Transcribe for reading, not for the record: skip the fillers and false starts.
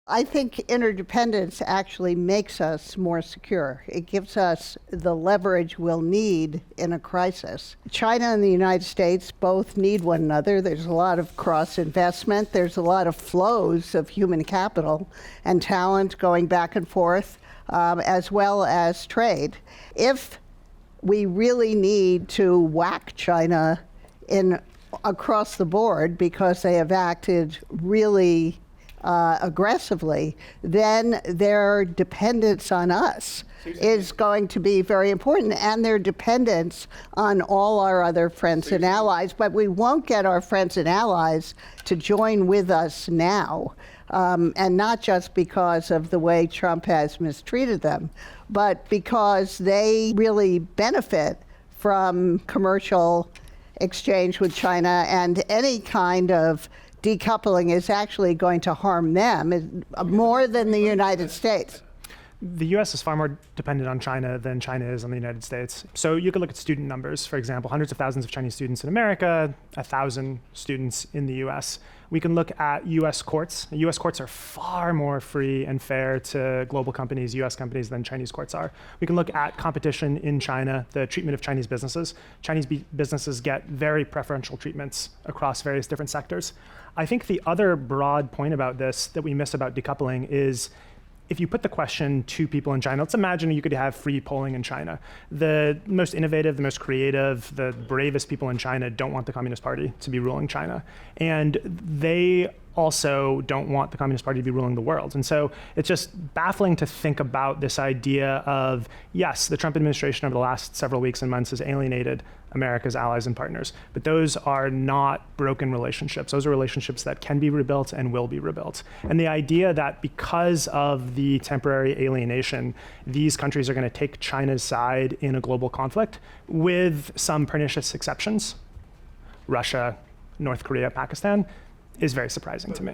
I think interdependence actually makes us more secure. It gives us the leverage we'll need in a crisis. China and the United States both need one another. There's a lot of cross-investment. There's a lot of flows of human capital and talent going back and forth, as well as trade. If we really need to whack China across the board because they have acted really aggressively, then their dependence on us is going to be very important, and their dependence on all our other friends and allies. But we won't get our friends and allies to join with us now, and not just because of the way Trump has mistreated them, but because they really benefit from commercial exchange with China, and any kind of decoupling is actually going to harm them more than the United States. The US is far more dependent on China than China is on the United States. So you could look at student numbers, for example, hundreds of thousands of Chinese students in America, 1,000 students in the US. We can look at US courts. US courts are far more free and fair to global companies, US companies, than Chinese courts are. We can look at competition in China, the treatment of Chinese businesses. Chinese businesses get very preferential treatments across various different sectors. I think the other broad point about this that we miss about decoupling is, if you put the question to people in China, let's imagine you could have free polling in China. The most innovative, the most creative, the bravest people in China don't want the Communist Party to be ruling China. And they also don't want the Communist Party to be ruling the world. And so it's just baffling to think about this idea of, yes, the Trump administration over the last several weeks and months has alienated America's allies and partners, but those are not broken relationships. Those are relationships that can be rebuilt and will be rebuilt. And the idea that because of the temporary alienation, these countries are going to take China's side in a global conflict, with some pernicious exceptions, Russia, North Korea, Pakistan, is very surprising to me.